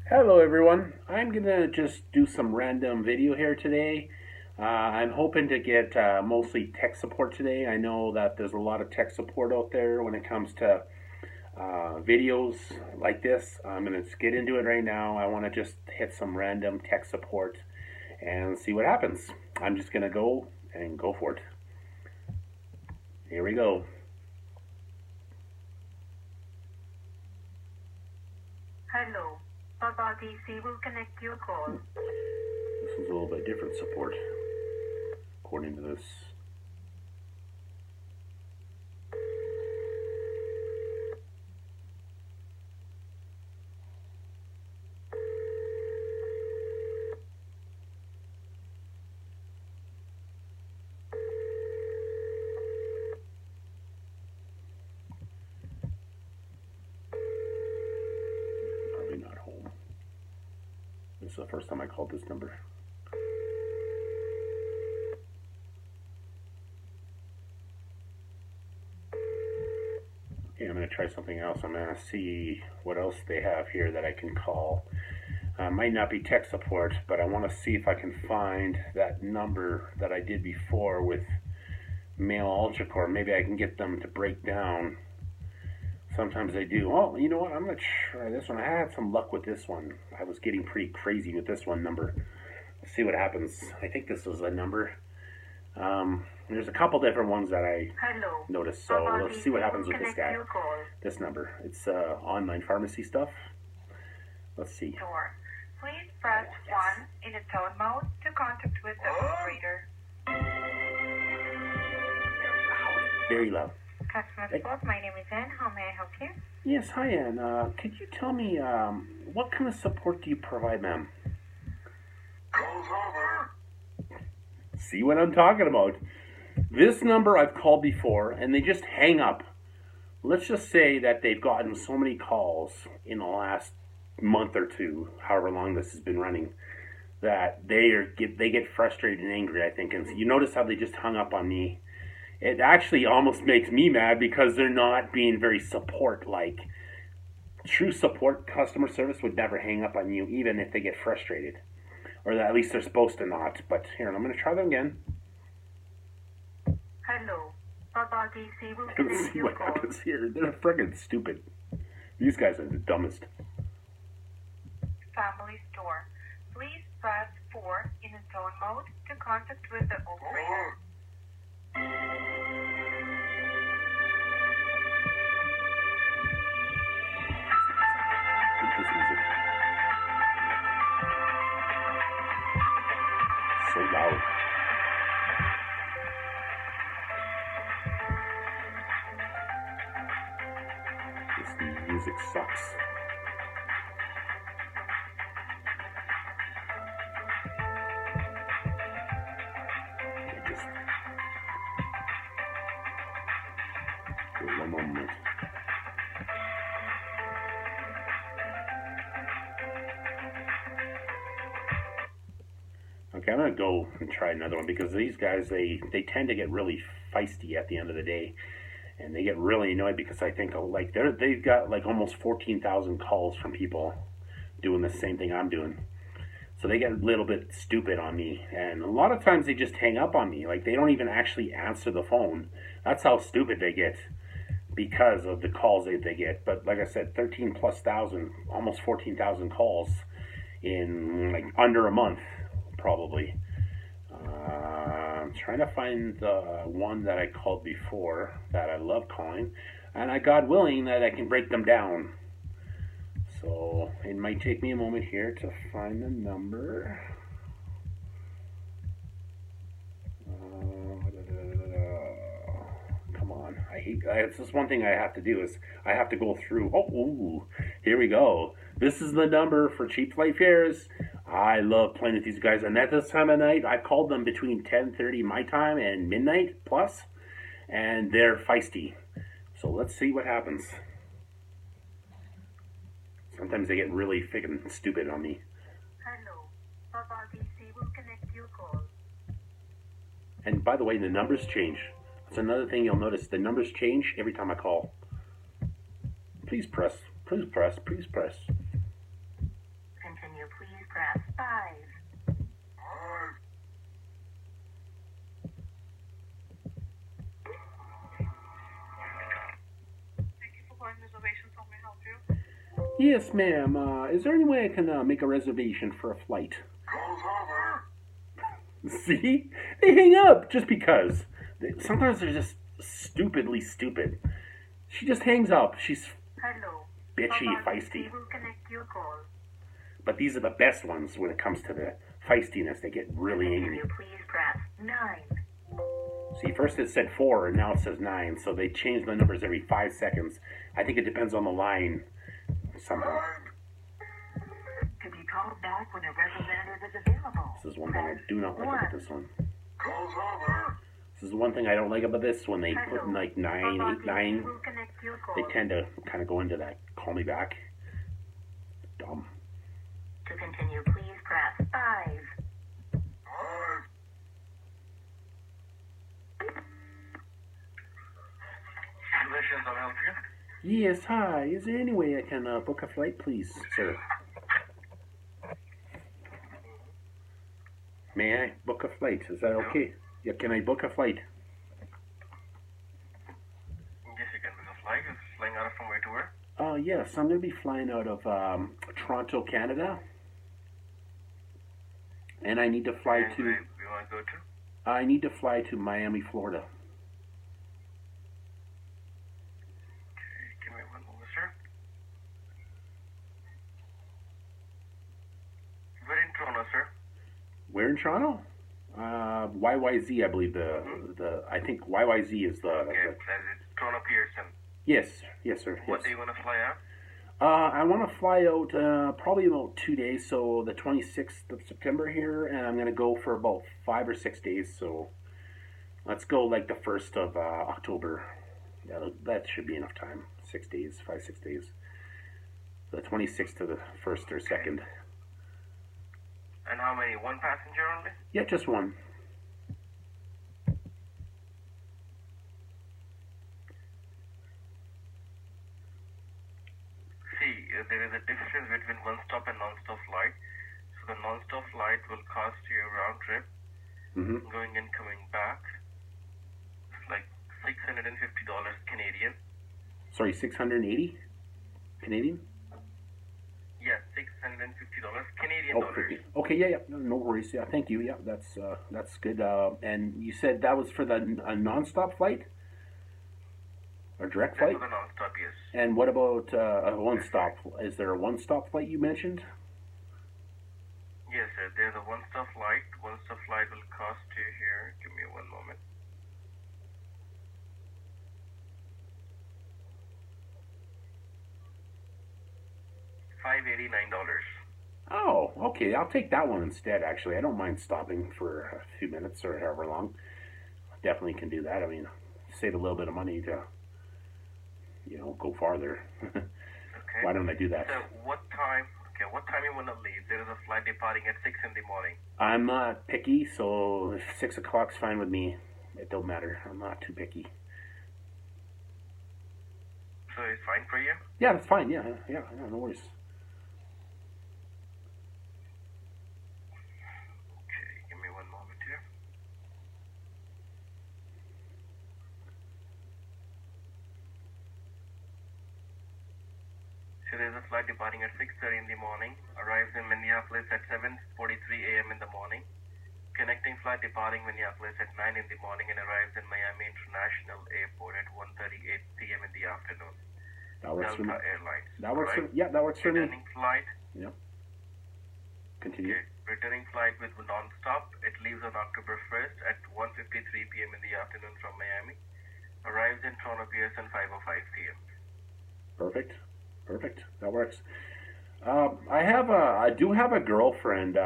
Hello everyone. I'm gonna just do some random video here today. I'm hoping to get mostly tech support today. I know that there's a lot of tech support out there when it comes to videos like this. I'm gonna just get into it right now. I want to just hit some random tech support and see what happens. I'm just gonna go for it. Here we go. Hello. Baba DC will connect your call. This is a little bit different support according to this. Probably not home. This is the first time I called this number. Okay, I'm going to try something else. I'm going to see what else they have here that I can call. Might not be tech support, but I want to see if I can find that number that I did before with Mail Algicore. Maybe I can get them to break down. Sometimes they do. Oh, you know what? I'm going to try this one. I had some luck with this one. I was getting pretty crazy with this one number. Let's see what happens. I think this was a number. There's a couple different ones that I Hello. noticed, so Baba let's DC see what happens will with this connect guy. your call. This number. It's online pharmacy stuff. Let's see. Door. Please press 1 in a tone mode to contact with the operator. Very loud. Customer support, my name is Anne. How may I help you? Yes, hi Ann. Could you tell me what kind of support do you provide, ma'am? See what I'm talking about? This number I've called before, and they just hang up. Let's just say that they've gotten so many calls in the last month or two, however long this has been running, that they get frustrated and angry, I think. And so you notice how they just hung up on me. It actually almost makes me mad because they're not being very support-like. True support customer service would never hang up on you, even if they get frustrated. Or at least they're supposed to not. But here, I'm going to try them again. Hello. Baba DC will Let's connect see your what call. happens here. They're friggin' stupid. These guys are the dumbest. Family store. Please press 4 in a tone mode to contact with the operator. Hate this music. So loud. This music sucks. I just wait one moment. Okay, I'm gonna go and try another one because these guys they tend to get really feisty at the end of the day, and they get really annoyed because I think like they've got like almost 14,000 calls from people doing the same thing I'm doing. So they get a little bit stupid on me, and a lot of times they just hang up on me. Like they don't even actually answer the phone. That's how stupid they get because of the calls they get. But like I said, 13 plus thousand, almost 14,000 calls in like under a month, probably. I'm trying to find the one that I called before that I love calling, and I God willing that I can break them down. So it might take me a moment here to find the number. Come on, I hate. It's just one thing I have to do is I have to go through. Oh, ooh, here we go. This is the number for Cheap Flight Fares. I love playing with these guys, and at this time of night, I called them between 10:30 my time and midnight plus, and they're feisty. So let's see what happens. Sometimes they get really freaking stupid on me. Hello. Baba DC will connect your call. And by the way, the numbers change. That's another thing you'll notice. The numbers change every time I call. Please press. Please press. Please press. Yes, ma'am. Is there any way I can make a reservation for a flight? Call's over. See? They hang up just because. Sometimes they're just stupidly stupid. She just hangs up. She's Hello. bitchy, Somebody feisty. will connect your call. But these are the best ones when it comes to the feistiness. They get really angry. Please press 9. See, first it said 4, and now it says 9. So they change the numbers every 5 seconds. I think it depends on the line somehow. 9. To be called back when a representative is available. This is one thing I do not like about this one. Call's over. This is one thing I don't like about this. When they put in like 9, 8, 9, will connect your call. they tend to kind of go into that call me back. Dumb. To continue, please press 5. 5. Solutions, I'll help you. Yes, hi. Is there any way I can book a flight, please, sir? May I book a flight? Is that okay? Yeah, can I book a flight? Yes, you can book a flight. It's flying out of from where to where? Yes, I'm going to be flying out of Toronto, Canada. And I need to fly And to... where you want to go to? I need to fly to Miami, Florida. Give me one moment, sir. We're in Toronto, sir. Where in Toronto? YYZ, I believe I think YYZ is the... Okay, that is Toronto Pearson. Yes, sir. What Yes. do you want to fly out? I want to fly out probably about 2 days, so the 26th of September here, and I'm going to go for about 5 or 6 days, so let's go like the 1st of October. Yeah, that should be enough time. 6 days, 5, 6 days. The 26th to the 1st or 2nd. And how many? One passenger only? Yeah, just one. See, there is a difference between one-stop and non-stop flight. So the non-stop flight will cost you a round trip, going and coming back. It's like $650 Canadian. Sorry, 680 Canadian? Yeah, $650 Canadian Oh, dollars. 50. Okay, yeah, no worries. Yeah, thank you. Yeah, that's good. And you said that was for a non-stop flight? A direct That's flight? for the non-stop, yes. And what about a one-stop? Is there a one-stop flight you mentioned? Yes, sir. There's a one-stop flight. One-stop flight will cost you here. Give me one moment. $589. Oh, okay. I'll take that one instead, actually. I don't mind stopping for a few minutes or however long. Definitely can do that. I mean, save a little bit of money to, go farther. Okay. Why don't I do that? So what time? Okay, what time you want to leave? There is a flight departing at 6 in the morning. I'm not picky, so if 6 o'clock's fine with me. It don't matter. I'm not too picky. So it's fine for you? Yeah, that's fine. Yeah, no worries. Okay, give me one moment here. So there's a flight departing at 6:30 in the morning, arrives in Minneapolis at 7:43 a.m. in the morning, connecting flight departing Minneapolis at 9 in the morning and arrives in Miami International Airport at 1:38 p.m. in the afternoon. That works for me. Delta Airlines. That works right? for yeah, that works for me. Returning flight. Yeah. Continue. Okay. Returning flight with non-stop. It leaves on October 1st at 1:53 p.m. in the afternoon from Miami. Arrives in Toronto Pearson 5:05 p.m. Perfect. That works. I do have a girlfriend.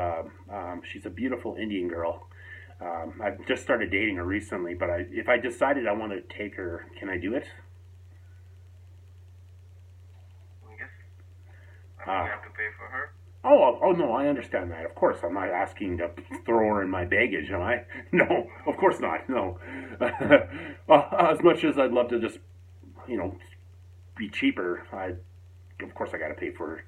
She's a beautiful Indian girl. I've just started dating her recently, but if I decided I want to take her, can I do it? Yes. I mean, you have to pay for her. Oh no, I understand that. Of course, I'm not asking to throw her in my baggage, am I? No, of course not. No. As much as I'd love to just, be cheaper, of course I got to pay for her.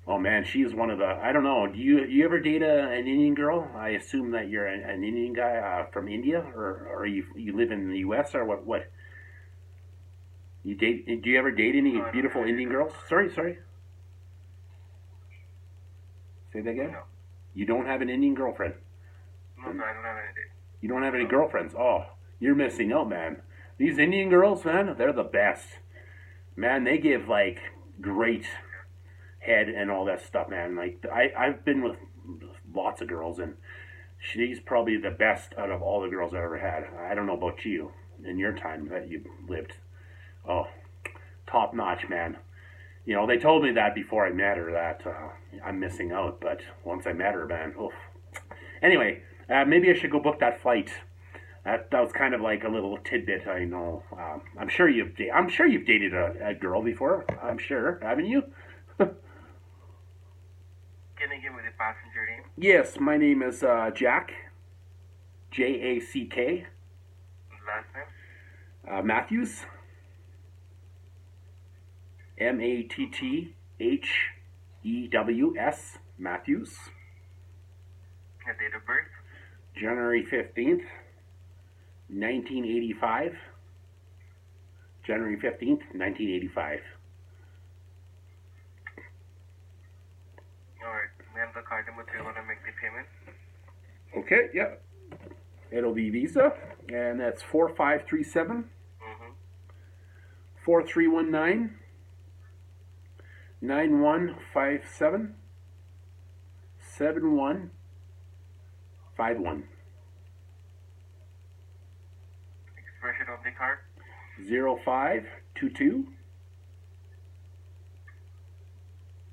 Oh man, she's one of the. I don't know. Do you ever date an Indian girl? I assume that you're an Indian guy from India, or you live in the U.S. or what? You date? Do you ever date any beautiful Indian girls? Sorry. Say that again? No. You don't have an Indian girlfriend? No, sir, I don't have any date. You don't have any girlfriends? Oh, you're missing out, man. These Indian girls, man, they're the best. Man, they give, like, great head and all that stuff, man. Like, I've been with lots of girls, and she's probably the best out of all the girls I've ever had. I don't know about you in your time that you lived. Oh, top notch, man. You know, they told me that before I met her, that I'm missing out, but once I met her, man, oof. Anyway, maybe I should go book that flight. That was kind of like a little tidbit, I know. I'm sure you've dated a girl before. I'm sure, haven't you? Can you give me the passenger name? Yes, my name is Jack. Jack. Last name? Matthews. Matthews. Matthews. Your date of birth? January 15th, 1985. January 15th, 1985. Alright, may I have the card number 3 when I make the payment? Okay, yeah. It'll be Visa, and that's 4537 Mm-hmm. 4319 9157 7151 Expression of the card? 0522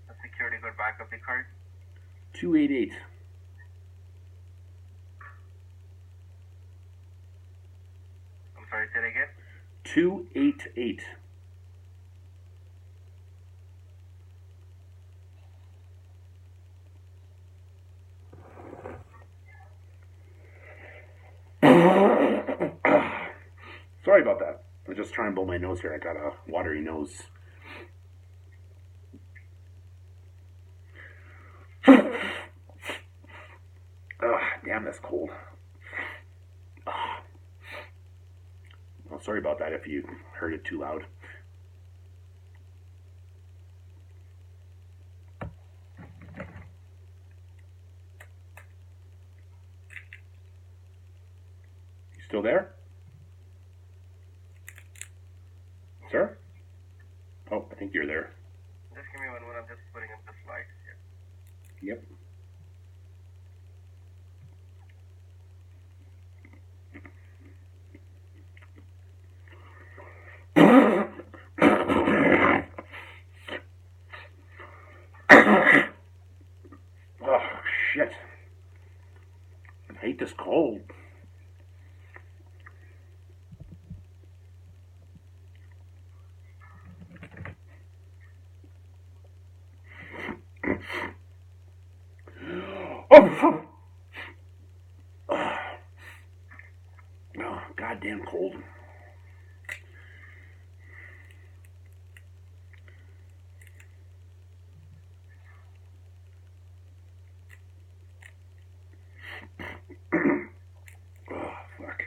The security code back of the card? 288. I'm sorry, say it again? 288. Sorry about that. I'm just trying to blow my nose here. I got a watery nose. Damn, that's cold. Well, sorry about that if you heard it too loud. You still there? Sir? Oh, I think you're there. Just give me one minute, I'm just putting up the slides here. Yep. Oh, shit. I hate this cold. Oh, goddamn cold. Oh, fuck.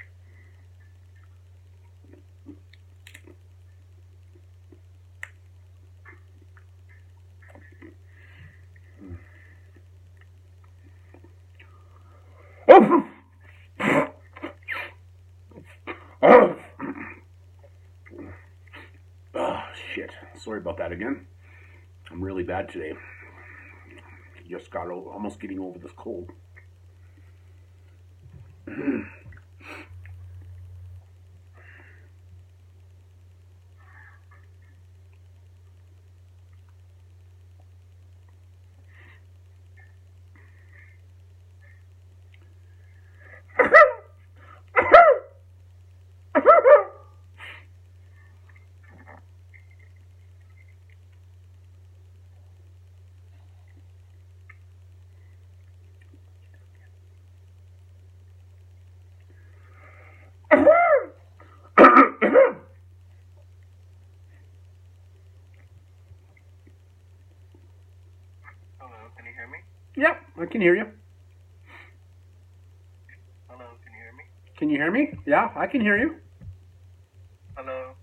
Oh! Oh, shit. Sorry about that again. I'm really bad today. Just got almost getting over this cold. Hello, can you hear me? Yep, I can hear you. Hello, can you hear me? Can you hear me? Yeah, I can hear you. Hello?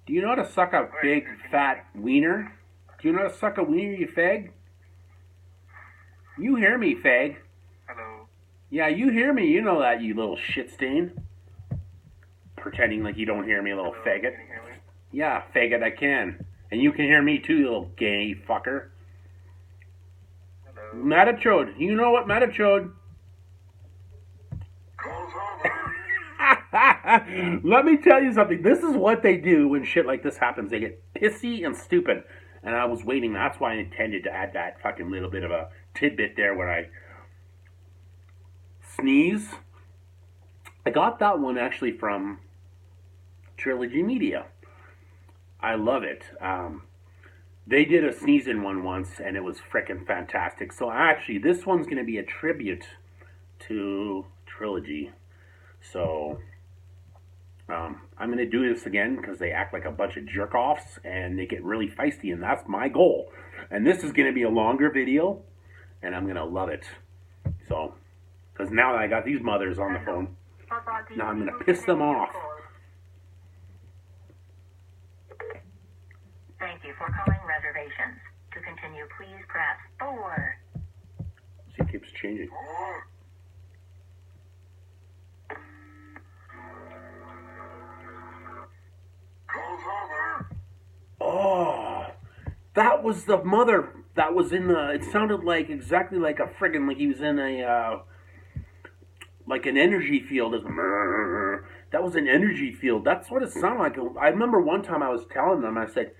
Do you know how to suck a big, fat wiener? Do you know how to suck a wiener, you fag? You hear me, fag. Hello. Yeah, you hear me. You know that, you little shit stain. Pretending like you don't hear me, little Hello, faggot. Can you hear me? Yeah, faggot, I can. And you can hear me too, you little gay fucker. Hello. Matatrode. You know what, Matatrode? Call's over. Let me tell you something. This is what they do when shit like this happens. They get pissy and stupid. And I was waiting. That's why I intended to add that fucking little bit of a tidbit there when I sneeze. I got that one actually from Trilogy Media. I love it. They did a sneezing one once, and it was frickin' fantastic. So actually, this one's going to be a tribute to Trilogy. So I'm going to do this again because they act like a bunch of jerk-offs, and they get really feisty, and that's my goal. And this is going to be a longer video, and I'm going to love it. So, because now that I got these mothers on the phone, now I'm going to piss them off. Thank you for calling reservations. To continue, please press 4. See, it keeps changing. 4. Call's over. Oh, that was the mother that was in the. It sounded like exactly like a friggin' like he was in a like an energy field. That was an energy field. That's what it sounded like. I remember one time I was telling them. I said,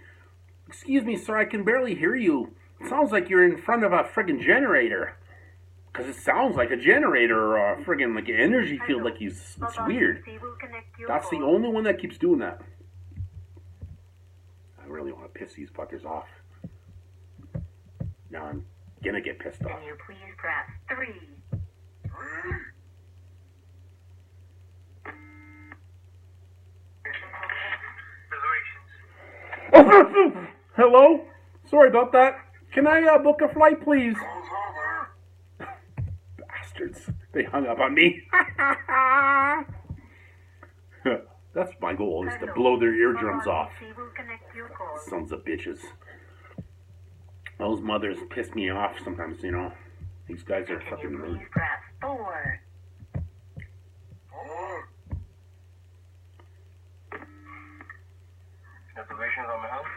"Excuse me, sir, I can barely hear you. It sounds like you're in front of a friggin' generator." Because it sounds like a generator or a friggin' like an energy field. Like he's. It's weird. That's the only one that keeps doing that. I really want to piss these fuckers off. Now I'm gonna get pissed off. Can you please press 3? 3. Reservations. Hello? Sorry about that. Can I book a flight, please? Call's over. Bastards. They hung up on me. That's my goal, is to blow their eardrums off. Sons of bitches. Those mothers piss me off sometimes, you know. These guys are Can fucking you rude. please press 4? 4. Reservations on my house.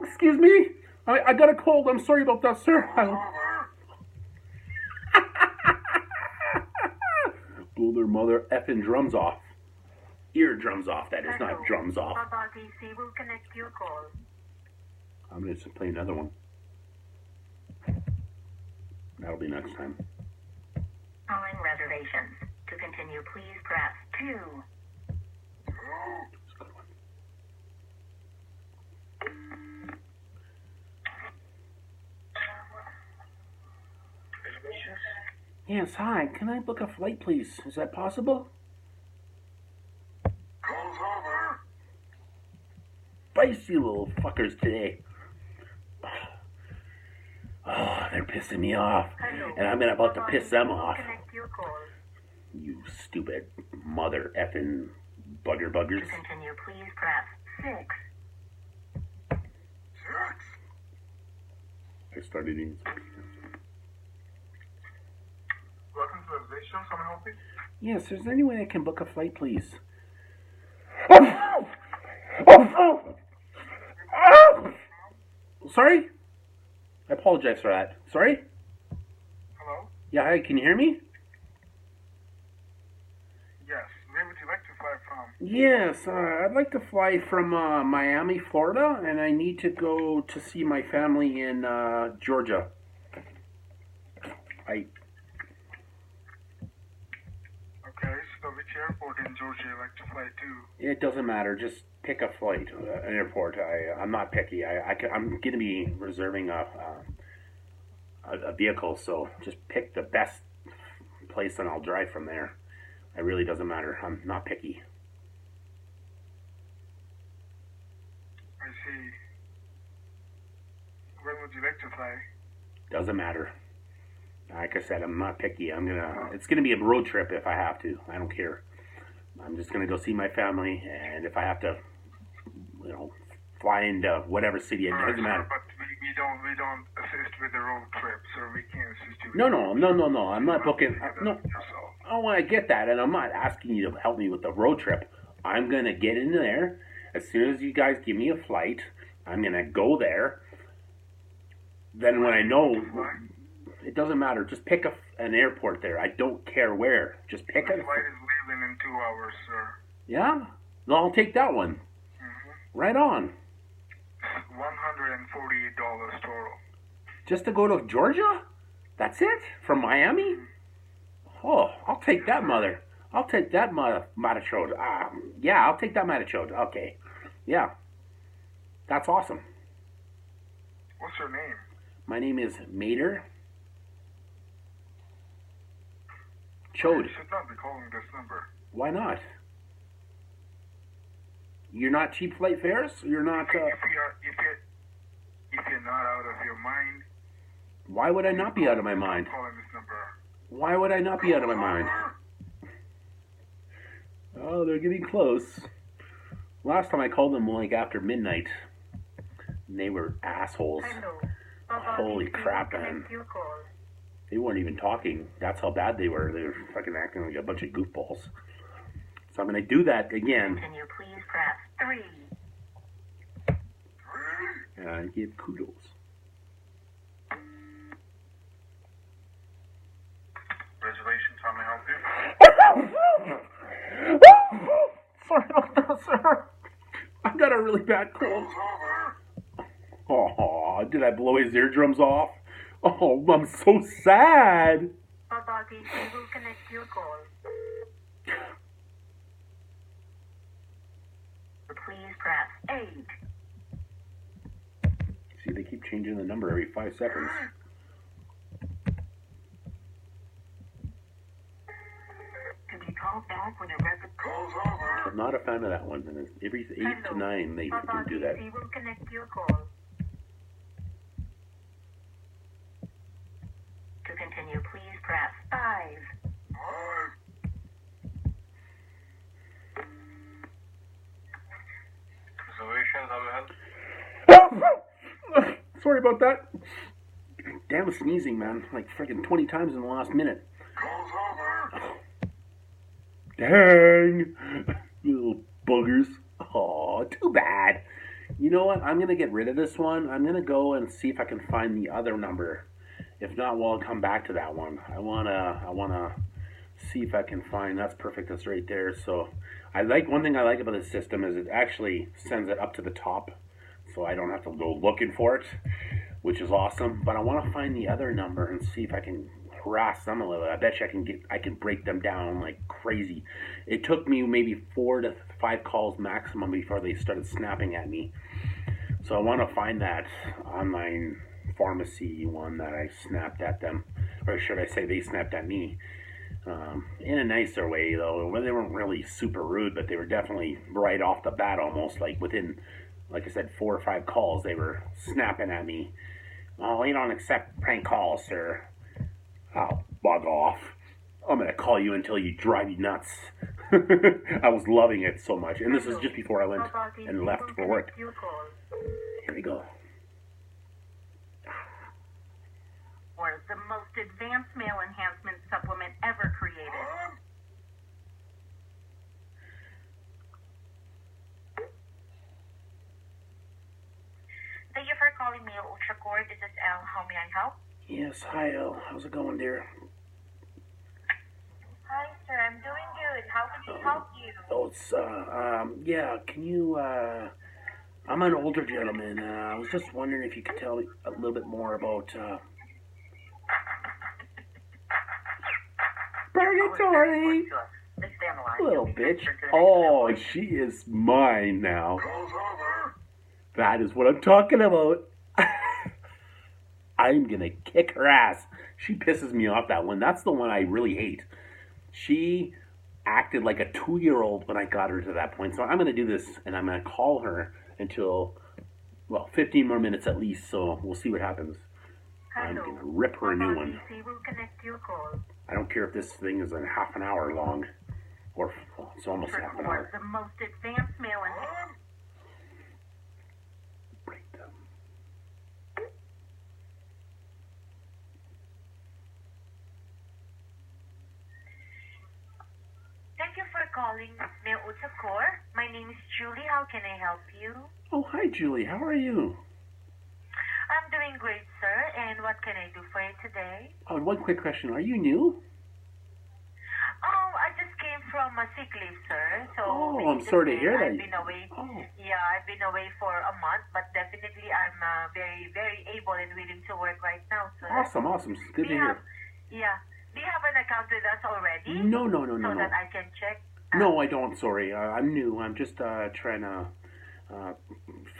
Excuse me. I got a cold. I'm sorry about that, sir. Over. Blow their mother effing drums off. Eardrums off, that is, not drums off. RTC will connect your call. I'm going to play another one. That'll be next time. Calling reservations. To continue, please press 2. 2. It's a good one. Reservations. Yes, hi. Can I book a flight, please? Is that possible? Call's over. Feisty little fuckers today. Oh, they're pissing me off. And I'm about to piss them off. Connect your call. You stupid mother effing bugger buggers. To continue, please press 6. 6. I started eating some. Welcome to reservations. Can I help you? Yes, is there any way I can book a flight, please? Sorry? I apologize for that. Sorry? Hello? Yeah, hi, can you hear me? Yes. Where would you like to fly from? Yes, I'd like to fly from Miami, Florida, and I need to go to see my family in Georgia. Okay, so which airport in Georgia you like to fly to? It doesn't matter. Just pick a flight, an airport. I'm not picky. I'm going to be reserving a vehicle, so just pick the best place and I'll drive from there. It really doesn't matter. I'm not picky. I see. When would you like to fly? Doesn't matter. Like I said, I'm not picky. It's gonna be a road trip if I have to. I don't care. I'm just gonna go see my family, and if I have to fly into whatever city. It doesn't matter. But we don't assist with the road trip, so we can't assist you. No. I'm not booking. No. Oh, I get that, and I'm not asking you to help me with the road trip. I'm gonna get in there as soon as you guys give me a flight. I'm gonna go there. Then when I know, it doesn't matter. Just pick an airport there. I don't care where. Just pick The a. flight is leaving in 2 hours, sir. Yeah. No, I'll take that one. Right on. $148 total. Just to go to Georgia? That's it? From Miami? Oh, I'll take that mother. I'll take that Matichode. Yeah, I'll take that Matichode. Okay. Yeah. That's awesome. What's your name? My name is Mater You Chode. should not be calling this number. Why not? You're not cheap flight fares? You're not, If you're not out of your mind, Why would I not be out of my mind? calling this number. Why would I not be out of my mind? Oh, they're getting close. Last time I called them like after midnight. And they were assholes. Hello. Holy crap, man. Your call. They weren't even talking. That's how bad they were. They were fucking acting like a bunch of goofballs. So I'm going to do that again. Continue, please press 3. And give kudos. Reservations, how may I help you? Sorry about that, sir. I got a really bad cold. Oh, did I blow his eardrums off? Oh, I'm so sad. Baba DC will connect your call. Please press 8. See, they keep changing the number every 5 seconds. To be called back when a record Call's over. I'm not a fan of that one. And every 8 to 9, they Baba can do that. DC will connect your call. To continue, please press 5. Reservations, how may I help? Sorry about that. Damn sneezing, man. Like freaking 20 times in the last minute. Call's over. Dang! You little boogers. Oh, too bad. You know what? I'm gonna get rid of this one. I'm gonna go and see if I can find the other number. If not, well, I'll come back to that one. I wanna see if I can find. That's perfect. That's right there. So, one thing I like about this system is it actually sends it up to the top, so I don't have to go looking for it, which is awesome. But I want to find the other number and see if I can harass them a little. I bet you I can break them down like crazy. It took me maybe 4 to 5 calls maximum before they started snapping at me. So I want to find that online pharmacy one that I snapped at them, or should I say they snapped at me. In a nicer way though. They weren't really super rude, but they were definitely right off the bat, almost like within, like I said, 4 or 5 calls they were snapping at me. Oh, we don't accept prank calls, sir. Oh, bug off. I'm gonna call you until you drive you nuts. I was loving it so much. And this is just before I went and left for work. Your call. Here we go. Was the most advanced male enhancement supplement ever created. Thank you for calling me, Ultracore. This is Elle. How may I help? Yes, hi Elle. How's it going, dear? Hi, sir. I'm doing good. How can we help you? Oh, it's, yeah, can you, I'm an older gentleman. I was just wondering if you could tell me a little bit more about, Purgatory! Please stay on the line. Little You'll be bitch. transferred to the next Oh, employee. she is mine now. Call's over. That is what I'm talking about. I'm gonna kick her ass. She pisses me off, that one. That's the one I really hate. She acted like a 2-year-old when I got her to that point. So I'm gonna do this, and I'm gonna call her until, well, 15 more minutes at least. So we'll see what happens. I'm Hello. gonna rip her a new one. RBC will connect your call. I don't care if this thing is a half an hour long, or well, it's almost half an Was hour. the most advanced male enhancement. calling Mail Utakor. My name is Julie. How can I help you? Oh, hi, Julie. How are you? I'm doing great, sir. And what can I do for you today? Oh, and one quick question. Are you new? Oh, I just came from a sick leave, sir. So Oh, we I'm need sorry to say hear that. I've been away. Oh. Yeah, I've been away for a month, but definitely I'm very, very able and willing to work right now, sir. Awesome. It's good to hear. Yeah. Do you have an account with us already? No. So that I can check? No, I don't. Sorry. I'm new. I'm just trying to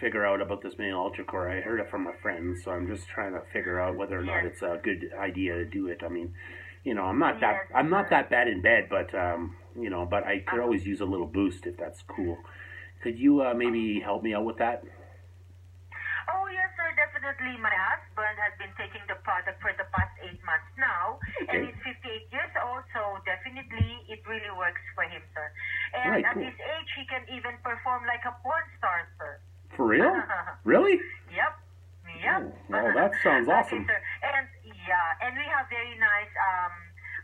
figure out about this Mail Ultracore. I heard it from my friends, so I'm just trying to figure out whether or not Yes. it's a good idea to do it. I mean, I'm not Yes, that bad in bed, but but I could always use a little boost if that's cool. Could you maybe help me out with that? Oh, yes, sir. Definitely. My husband has been taking the product for the past 8 months now, and Okay. he's 58 years old, so definitely it really works for him, sir. And Right, at cool. his age, he can even perform like a porn star, sir. For real? Really? Yep. Oh, well, that sounds awesome. Okay, sir. And we have very nice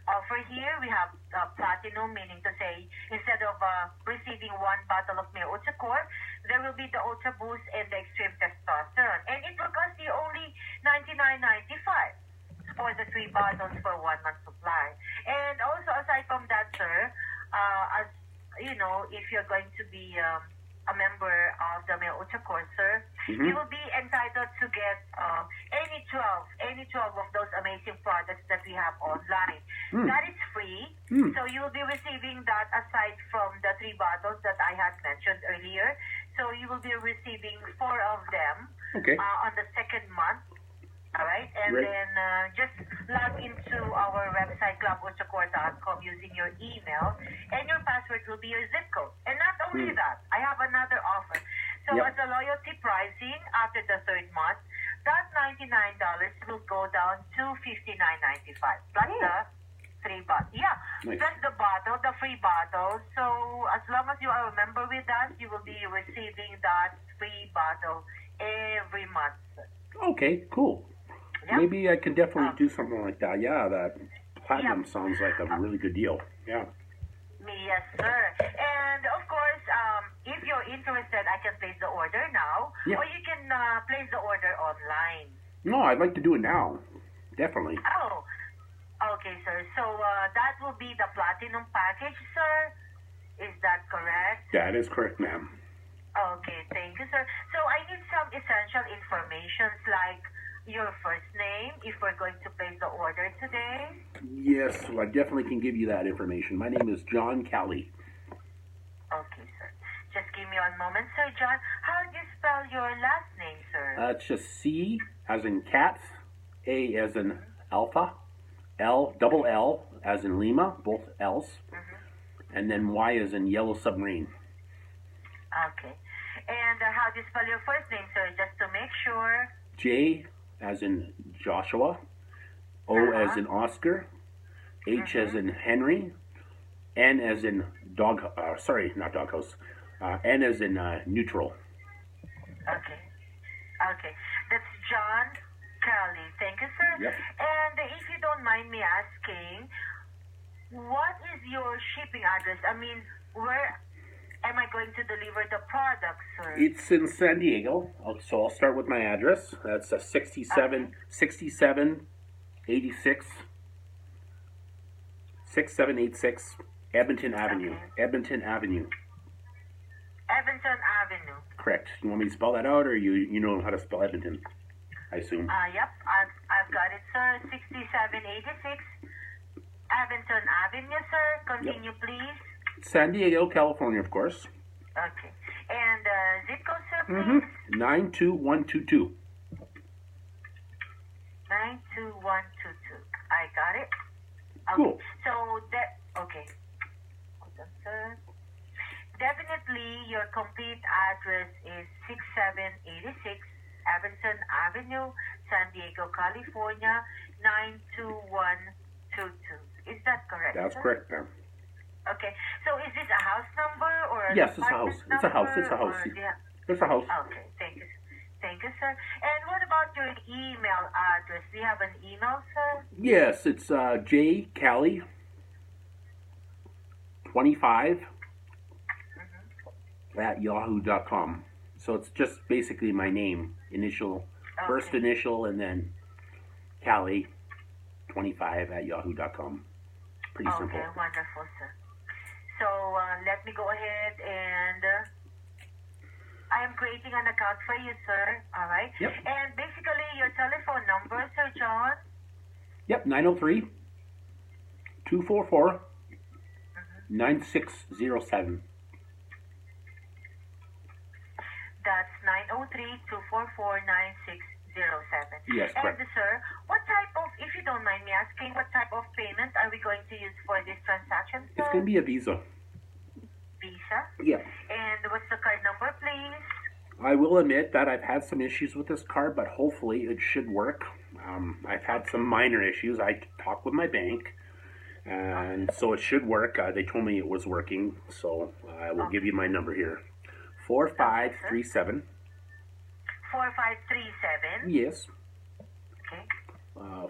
offer here. We have platinum, meaning to say, instead of receiving one bottle of Mail Ultracore, there will be the Ultra Boost and the Extreme Testosterone. And it will cost you only $99.95 for the 3 bottles for 1 month supply. And also, aside from that, sir, as you know, if you're going to be a member of the Mail Ultracore, sir, you will be entitled to get any 12 of those amazing products that we have online. That is free. So you will be receiving that aside from the 3 bottles that I had mentioned earlier. So you will be receiving 4 of them Okay. on the 2nd month. All right, and Right. then just log into our website, clubultracore.com, using your email, and your password will be your zip code. And not only that, I have another offer. So Yep. as a loyalty pricing, after the 3rd month, that $99 will go down to $59.95 plus the 3 bottles. Yeah, Nice. plus the bottle, the free bottle. So as long as you are a member with us, you will be receiving that free bottle every month. Okay, cool. Yep. Maybe I can definitely do something like that. Yeah, that platinum sounds like a really good deal. Yeah. Yes, sir. And of course, if you're interested, I can place the order now, Yeah. or you can place the order online. No, I'd like to do it now. Definitely. Oh, okay, sir. So that will be the platinum package, sir. Is that correct? That is correct, ma'am. Okay, thank you, sir. So I need some essential information like your first name, if we're going to place the order today. Yes, I definitely can give you that information. My name is John Callie. Okay, sir. Just give me one moment, sir. John, how do you spell your last name, sir? It's just C as in cat, A as in alpha, double L as in Lima, both L's, and then Y as in yellow submarine. Okay. And how do you spell your first name, sir? Just to make sure. J as in Joshua, O as in Oscar, H as in Henry, N as in dog. Not doghouse. N as in neutral. Okay. Okay. That's John Kelly. Thank you, sir. Yep. And if you don't mind me asking, what is your shipping address? I mean, where am I going to deliver the product, sir? It's in San Diego. So I'll start with my address. That's a 6786 Edmonton Avenue. Okay. Edmonton Avenue. Evanston Avenue. Correct. You want me to spell that out, or you know how to spell Edmonton? I assume. Yep, I've got it, sir. 6786 Evanston Avenue, sir. Continue, please. San Diego, California, of course. Okay. And zip code, sir, please? 92122. 92122. I got it. Okay. Cool. So okay. Hold on, sir. Definitely, your complete address is 6786 Evanston Avenue, San Diego, California, 92122. Is that correct? That's sir? correct, ma'am. Okay. So is this a house number or Yes, it's a apartment house. It's a house. It's a number, house. or do you have- There's a house. Okay, thank you. Thank you, sir. And what about your email address? Do you have an email, sir? Yes, it's J Callie 25 at yahoo.com. So it's just basically my name, first initial, and then Callie 25 at yahoo.com. Pretty simple. Okay, wonderful, sir. So let me go ahead and I am creating an account for you, sir. All right. Yep. And basically your telephone number, Sir John. Yep, 903-244-9607. That's 903-244-9607. Yes, and correct. sir, what type of, if you don't mind me asking, what type of payment are we going to use for this transaction, sir? It's going to be a Visa. Visa? Yeah. And what's the card number, please? I will admit that I've had some issues with this card, but hopefully it should work. I've had some minor issues. I talked with my bank, and so it should work. They told me it was working, so I will give you my number here. 4537. 4537. Yes. Okay.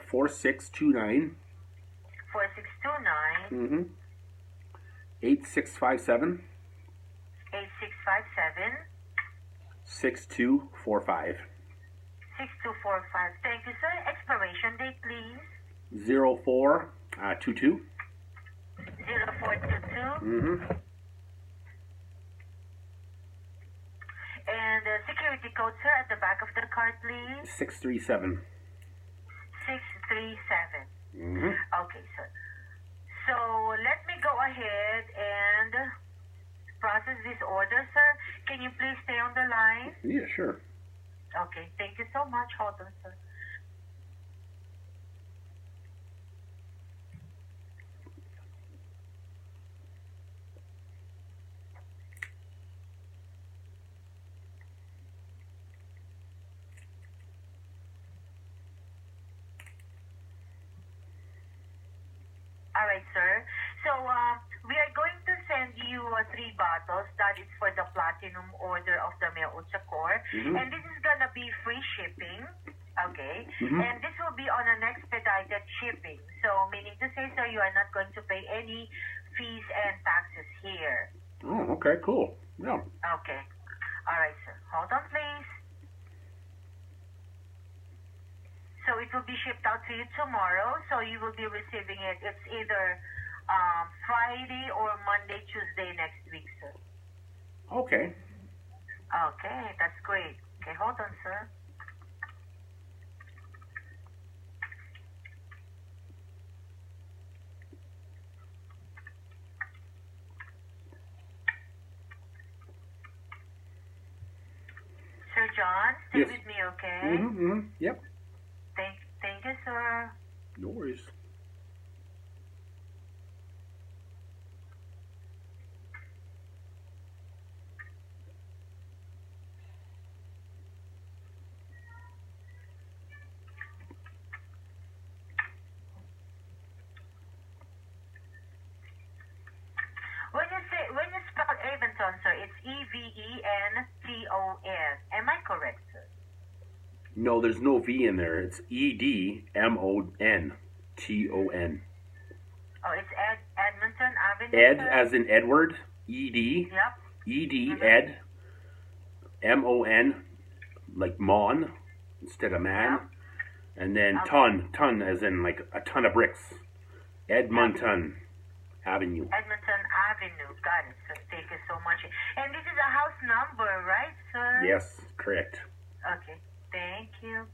4629. 4629. 8657. 8657. 6245. 6245. Thank you, sir. Expiration date, please. 0422. 0422. And security code, sir, at the back of the card, please. 637. 637. Okay, sir. So let me go ahead and process this order, sir. Can you please stay on the line? Yeah, sure. Okay, thank you so much. Hold on, sir. All right, sir. So we are going to send you 3 bottles. That is for the platinum order of the Meucha Core. And this is going to be free shipping. Okay. And this will be on an expedited shipping. So meaning to say, sir, you are not going to pay any fees and taxes here. Oh, okay, cool. Yeah. Okay. All right, sir. Hold on, please. So it will be shipped out to you tomorrow. So you will be receiving it. It's either Friday or Monday, Tuesday next week, sir. Okay. Okay, that's great. Okay, hold on, sir. Sir John, stay Yes. with me, okay? Yep. Thank you, sir. No worries. When you spell Eventon, sir, it's Eventon. Am I correct, sir? No, there's no V in there. It's EDMONTON. Oh, it's Edmonton Avenue. Ed sir? as in Edward. ED. Yep. ED. Ed. MON, like Mon instead of man. Yep. And then Okay. ton as in like a ton of bricks. Edmonton Avenue. Edmonton Avenue. Got it, sir. Thank you so much. And this is a house number, right, sir? Yes, correct. Okay. Thank you.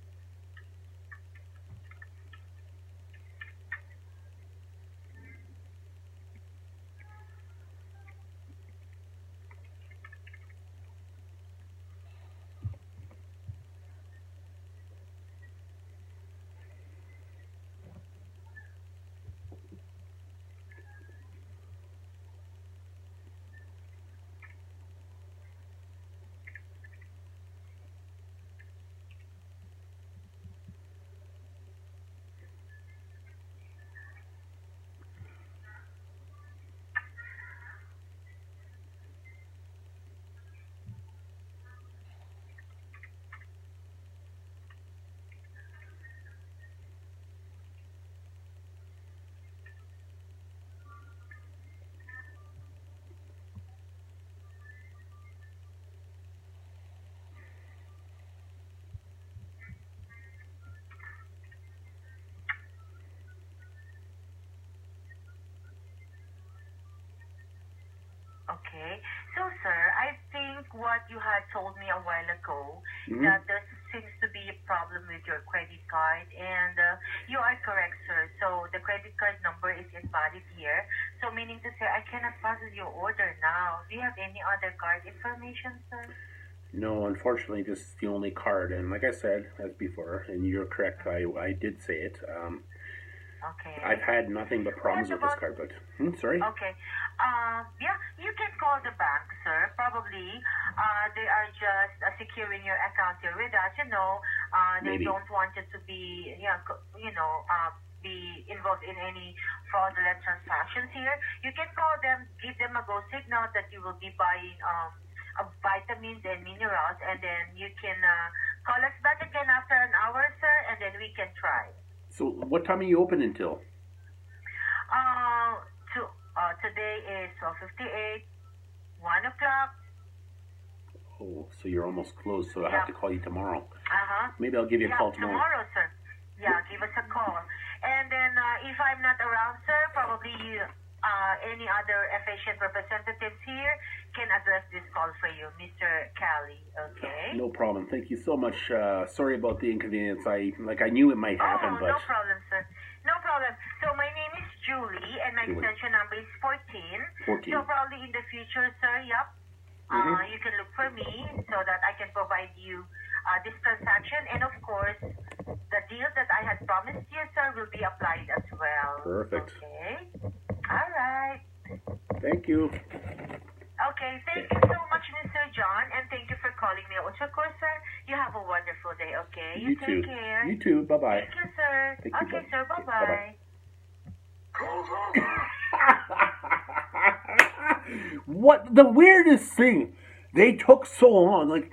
Okay. So, sir, I think what you had told me a while ago Mhm. that there seems to be a problem with your credit card, and you are correct, sir. So the credit card number is invalid here. So meaning to say, I cannot process your order now. Do you have any other card information, sir? No, unfortunately, this is the only card. And like I said, as before, and you're correct, I did say it. Okay. I've had nothing but problems with this card, but sorry. Okay. Yeah, you can call the bank, sir. Probably, they are just securing your account here with us. They Maybe. don't want it to be, be involved in any fraudulent transactions here. You can call them, give them a go signal that you will be buying vitamins and minerals, and then you can call us back again after an hour, sir, and then we can try. So, what time are you open until? Uh, Today is 12:58, 1 o'clock. Oh, so you're almost closed. So I'll have to call you tomorrow. Uh-huh. Maybe I'll give you a call tomorrow. Tomorrow, sir. Yeah, give us a call. And then if I'm not around, sir, probably any other FHN representatives here can address this call for you, Mr. Callie. Okay? No problem. Thank you so much. Sorry about the inconvenience. I knew it might happen, but No problem, sir. No problem. So my name is Julie, and my Julie. extension number is 14. 14. So probably in the future, sir, yep, Mhm. you can look for me so that I can provide you this transaction. And of course, the deal that I had promised you, sir, will be applied as well. Perfect. Okay? All right. Thank you. Okay, thank you so much, Mr. John, and thank you for calling me. Also, of course, sir, you have a wonderful day, okay? You take too. care. You too. Bye bye. Thank you, sir. Thank you, Okay, bye. sir, Okay, bye-bye. Calls over. What the weirdest thing? They took so long. Like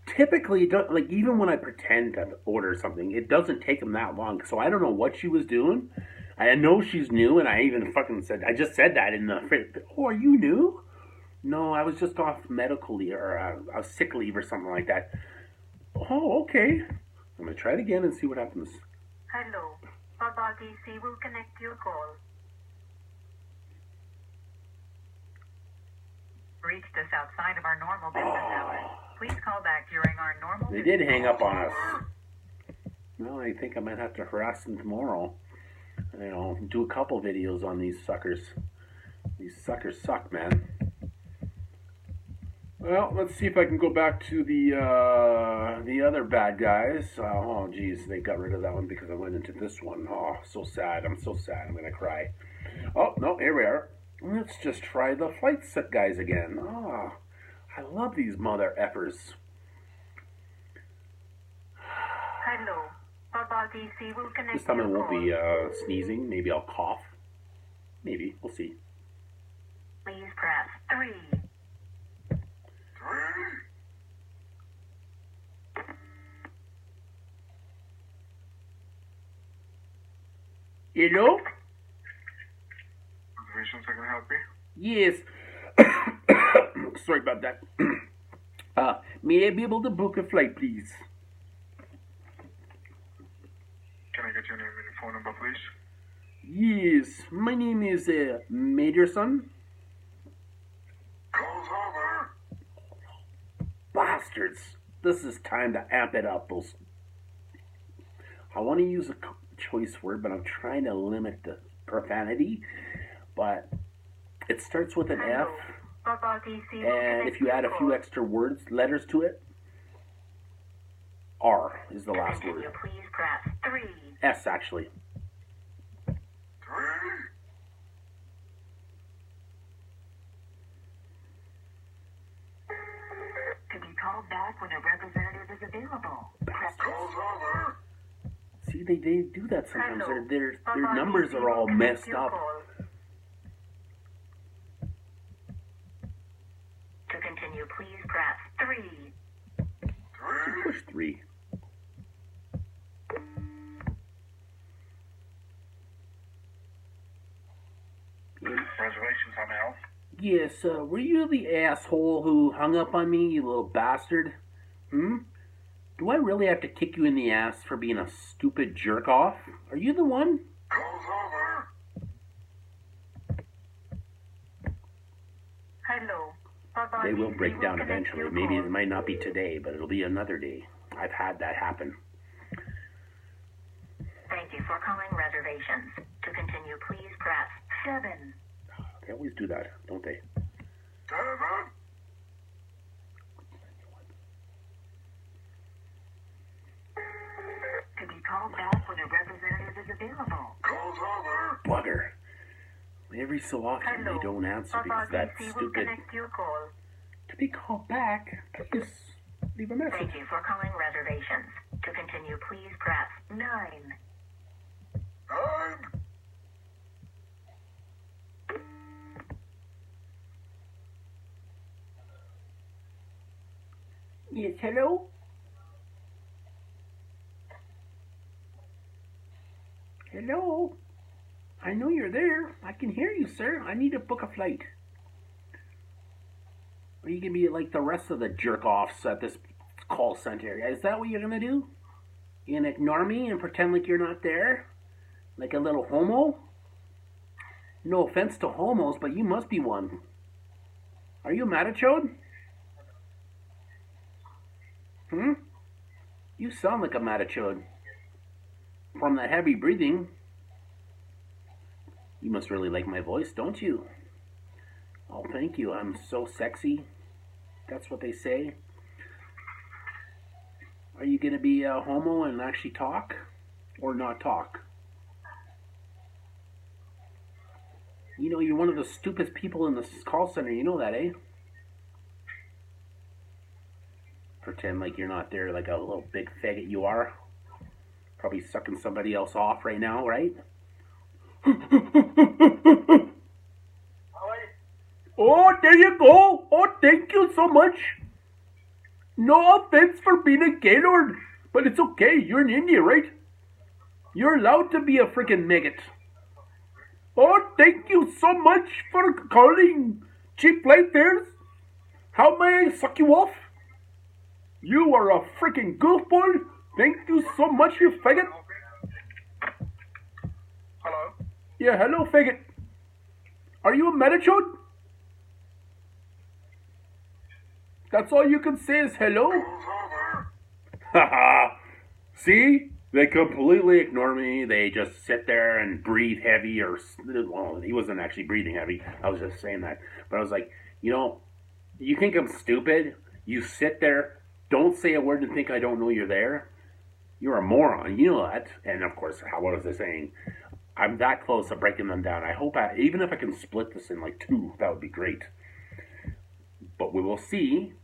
typically, like even when I pretend to order something, it doesn't take them that long. So I don't know what she was doing. I know she's new, and I even fucking said I just said that in the. Oh, are you new? No, I was just off medical leave or a sick leave or something like that. Oh, okay. I'm gonna try it again and see what happens. Hello. Baba DC will connect your call. Reached us outside of our normal business hours. Please call back during our normal They did hang up on us. Well, I think I might have to harass them tomorrow. Do a couple videos on these suckers. These suckers suck, man. Well, let's see if I can go back to the other bad guys. Oh, geez, they got rid of that one because I went into this one. Oh, so sad. I'm so sad. I'm gonna cry. Oh no, here we are. Let's just try the flight set guys again. Oh, I love these mother effers. Hello. Baba DC will connect This time I your won't call. be sneezing. Maybe I'll cough. Maybe. We'll see. Please press 3. Hello? Reservations, I can help you. Yes. Sorry about that. May I be able to book a flight, please? Can I get your name and your phone number, please? Yes. My name is Maderson. Calls over. Bastards. This is time to amp it up. I want to use a choice word, but I'm trying to limit the profanity. But it starts with an F, Baba DC will and connect if you add a your few call. extra letters to it, R is the To last continue, word. please press 3. S, actually. 3. To be called back when a representative is available. Press Calls over. See, they do that sometimes. Hello. Their Baba numbers DC are will all connect messed your up. call. To continue, please press 3. 3. Push 3. Reservations, how may I help? Yes, were you the asshole who hung up on me, you little bastard? Do I really have to kick you in the ass for being a stupid jerk off? Are you the one? Calls over. Hello. They will break down eventually. Maybe it might not be today, but it'll be another day. I've had that happen. Thank you for calling reservations. To continue, please press 7. They always do that, don't they? 7. To be called back when a representative is available. Calls over. Bugger. Every so often they don't answer because that's will stupid. connect your call. To be called back, please leave a message. Thank you for calling reservations. To continue, please press 9. 9. Yes, hello? Hello? I know you're there. I can hear you, sir. I need to book a flight. Are you going to be like the rest of the jerk-offs at this call center? Is that what you're going to do? You're going to ignore me and pretend like you're not there? Like a little homo? No offense to homos, but you must be one. Are you a Matachode? You sound like a Matachode. From that heavy breathing. You must really like my voice, don't you? Oh, thank you. I'm so sexy. That's what they say. Are you going to be a homo and actually talk? Or not talk? You know, you're one of the stupidest people in this call center. You know that, eh? Pretend like you're not there like a little big faggot you are. Probably sucking somebody else off right now, right? Oh, there you go. Oh, thank you so much. No offense for being a Gaylord, but it's okay. You're in India, right? You're allowed to be a freaking maggot. Oh, thank you so much for calling Cheap Flight Fares. How may I suck you off? You are a freaking goofball. Thank you so much, you faggot. Hello? Yeah, hello, faggot. Are you a Matachode? That's all you can say is hello? Calls over. Haha. See? They completely ignore me. They just sit there and breathe heavy well, he wasn't actually breathing heavy. I was just saying that. But I was like, you know, you think I'm stupid? You sit there, don't say a word and think I don't know you're there? You're a moron. You know that. And of course, what was I saying? I'm that close to breaking them down. I hope even if I can split this in like 2, that would be great. But we will see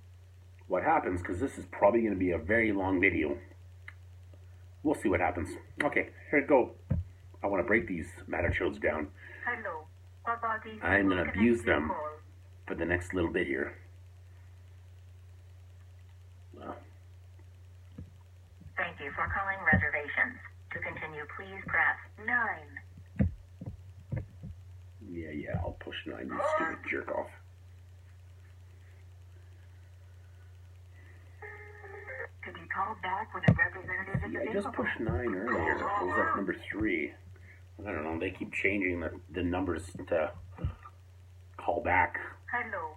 what happens because this is probably going to be a very long video. We'll see what happens. Okay, here we go. I want to break these Matachodes down. Hello. I'm going to abuse them for the next little bit here. Well. Thank you for calling reservations. To continue, please press 9. Yeah, I'll push 9, you stupid jerk off. To be called back when a representative is Yeah, I available. just pushed 9 earlier. It was at number 3. I don't know, they keep changing the numbers to call back. Hello.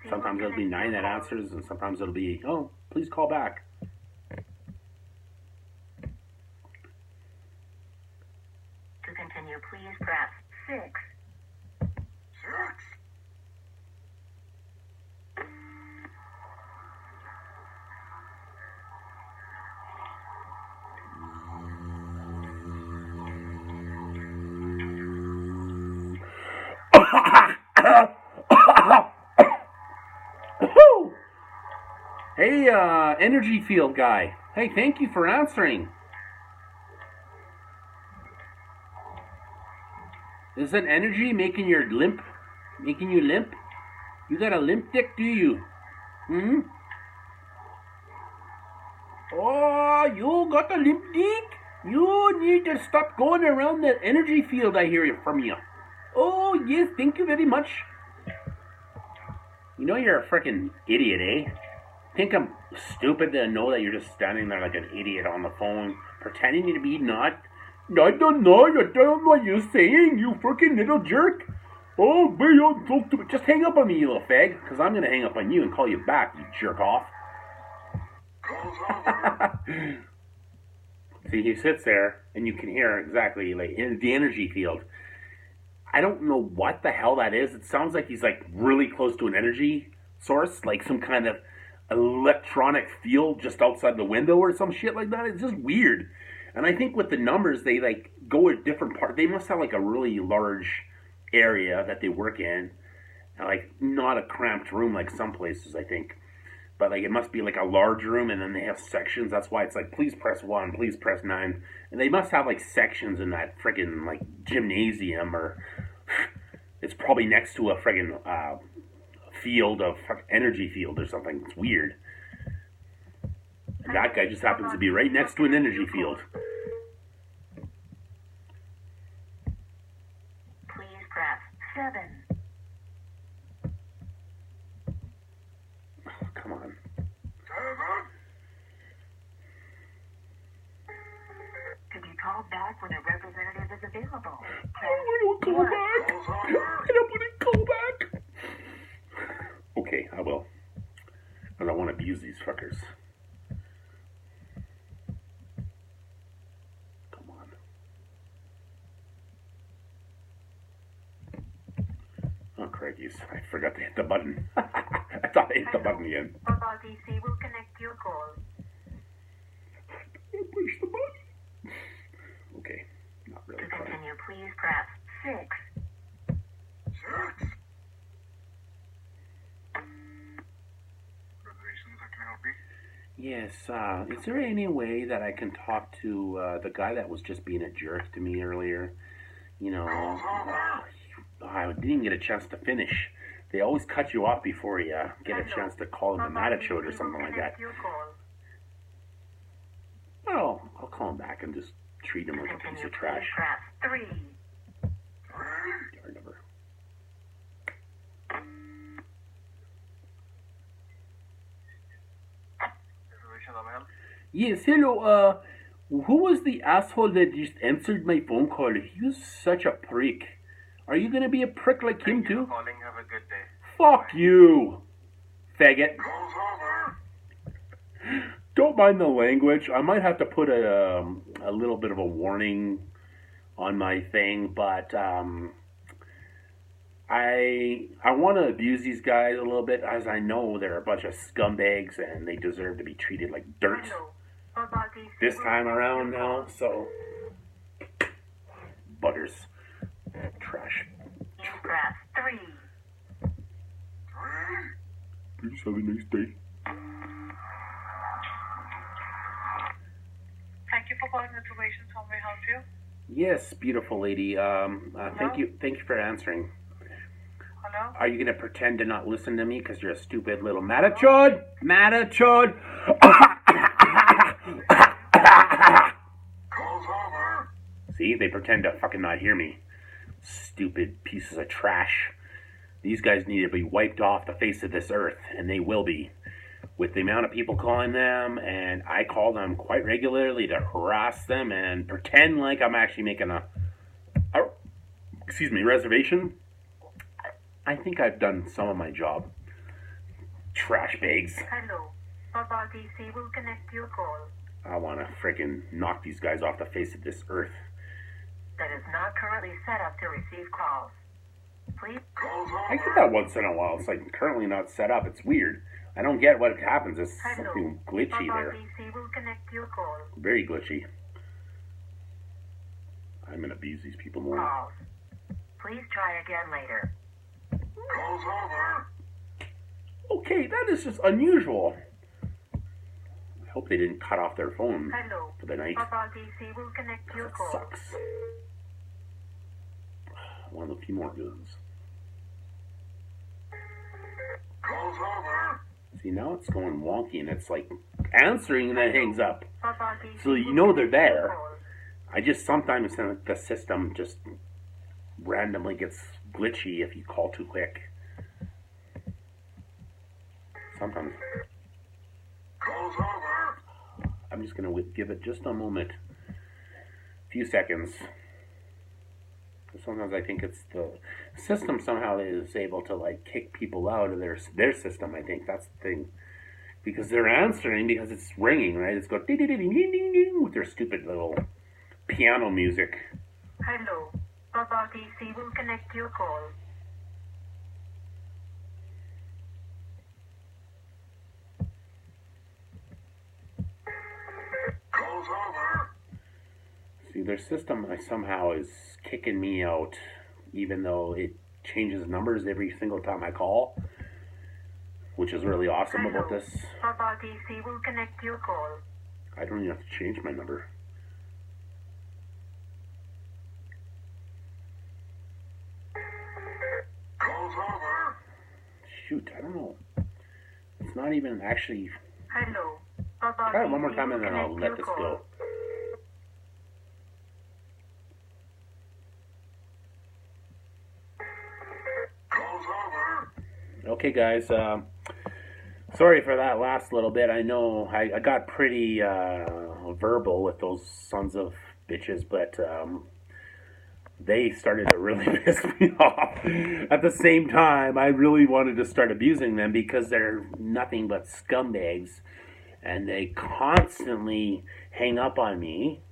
Sometimes it'll be 9 that answers, and sometimes it'll be, oh, please call back. To continue, please press 6. 6. Hey, energy field guy. Hey, thank you for answering. Is that energy making you limp? You got a limp dick, do you? Oh, you got a limp dick? You need to stop going around that energy field I hear from you. Oh, yes, thank you very much. You know you're a freaking idiot, eh? Think I'm stupid to know that you're just standing there like an idiot on the phone, pretending to be not? I don't know what you're saying, you freaking little jerk. Oh, man, don't talk to me. Just hang up on me, you little fag, because I'm going to hang up on you and call you back, you jerk off. See, he sits there, and you can hear exactly, like, in the energy field. I don't know what the hell that is. It sounds like he's, like, really close to an energy source, like some kind of electronic field just outside the window or some shit like that. It's just weird. And I think with the numbers, they, like, go at different parts. They must have, like, a really large area that they work in. And, like, not a cramped room like some places, I think. But like it must be like a large room, and then they have sections. That's why it's like, please press 1, please press 9, and they must have like sections in that friggin' like gymnasium, or it's probably next to a friggin' field of energy field or something. It's weird. And that guy just happens to be right next to an energy field. Please press 7. Come on. To be called back when a representative is available. I don't call back. I don't want to call back. Okay, I will. I don't want to abuse these fuckers. Come on. Oh, crikey's. I forgot to hit the button. I thought I hit the button again. Mobile DC will connect your call. I pushed the button. Okay, not really To fun. continue, please press 6. Reservations, I can help you. Yes, is there any way that I can talk to the guy that was just being a jerk to me earlier? You know, I didn't even get a chance to finish. They always cut you off before you get a chance to call him a Matachode or something like that. Your call. Oh, I'll call him back and just treat him To like a piece continue, of please trash. press 3. Yard number. Reservation on help. Yes, hello, who was the asshole that just answered my phone call? He was such a prick. Are you gonna be a prick like him Thank you too? for calling. Have a good day. Fuck you, faggot. Don't mind the language. I might have to put a little bit of a warning on my thing, but I want to abuse these guys a little bit, as I know they're a bunch of scumbags and they deserve to be treated like dirt Hello. Mobile DC this will time connect around your now. call. So buggers, trash. Please press 3. Please have a nice day. Thank you for calling reservations. How may I help you? Yes, beautiful lady. Thank you for answering. Hello? Are you gonna pretend to not listen to me because you're a stupid little Matachode? Matachode! See, they pretend to fucking not hear me. Stupid pieces of trash. These guys need to be wiped off the face of this earth, and they will be. With the amount of people calling them, and I call them quite regularly to harass them and pretend like I'm actually making a reservation. I think I've done some of my job. Trash bags. Hello. Mobile DC will connect your call. I want to frickin' knock these guys off the face of this earth. That is not currently set up to receive calls. Please. I get that once in a while. It's like currently not set up. It's weird. I don't get what happens. It's Hello. something glitchy Mobile there. DC will connect your call. Very glitchy. I'm gonna abuse these people more. Calls. Please try again later. Okay, that is just unusual. I hope they didn't cut off their phone Hello. for the night. Mobile DC will connect your That call. sucks. One of the few more goons. See, now it's going wonky and it's like answering and then it hangs up. Mobile DC So you will know they're connect your there. call. I just sometimes think the system just randomly gets glitchy if you call too quick. Sometimes. I'm just going to give it just a moment. A few seconds. Sometimes I think it's the system somehow is able to like kick people out of their system. I think that's the thing, because they're answering because it's ringing, right? It's going ding ding ding ding ding ding with their stupid little piano music. Hello. Baba DC will connect your call. Call's over. See, their system somehow is kicking me out, even though it changes numbers every single time I call, which is really awesome about this. Baba DC will connect your call. I don't even have to change my number. Call's over. Shoot, I don't know. It's not even actually. Hello. Baba Try it one more DC time will and then I'll connect let your this call. go. Call's over. Okay, guys. Sorry for that last little bit. I know I got pretty verbal with those sons of bitches, but they started to really piss me off. At the same time, I really wanted to start abusing them because they're nothing but scumbags, and they constantly hang up on me,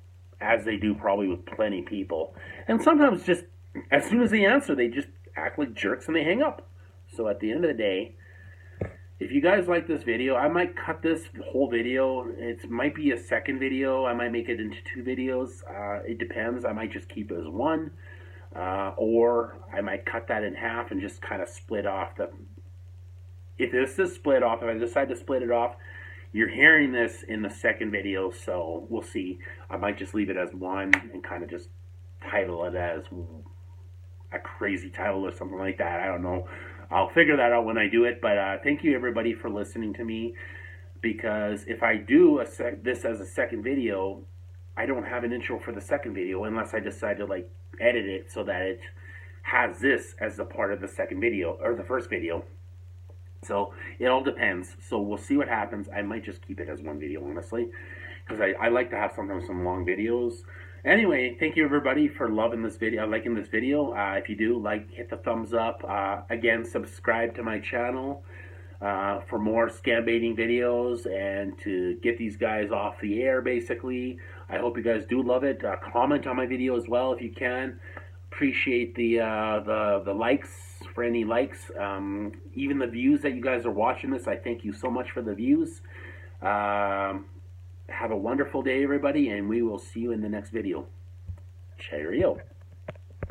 as they do probably with plenty of people. And sometimes just as soon as they answer, they just act like jerks and they hang up. So at the end of the day, if you guys like this video, I might cut this whole video. It might be a second video. I might make it into 2 videos. It depends. I might just keep it as one. Or I might cut that in half and just kind of split off the... If this is split off, if I decide to split it off, you're hearing this in the second video, so we'll see. I might just leave it as one and kind of just title it as a crazy title or something like that. I don't know. I'll figure that out when I do it, but thank you everybody for listening to me, because if I do this as a second video, I don't have an intro for the second video unless I decide to like edit it so that it has this as a part of the second video or the first video. So it all depends. So we'll see what happens. I might just keep it as one video, honestly, because I like to have sometimes some long videos. Anyway, thank you everybody for loving this video, liking this video. If you do, hit the thumbs up. Again, subscribe to my channel for more scam baiting videos and to get these guys off the air, basically. I hope you guys do love it. Comment on my video as well if you can. Appreciate the likes, for any likes. Even the views that you guys are watching this, I thank you so much for the views. Have a wonderful day, everybody, and we will see you in the next video. Cheerio.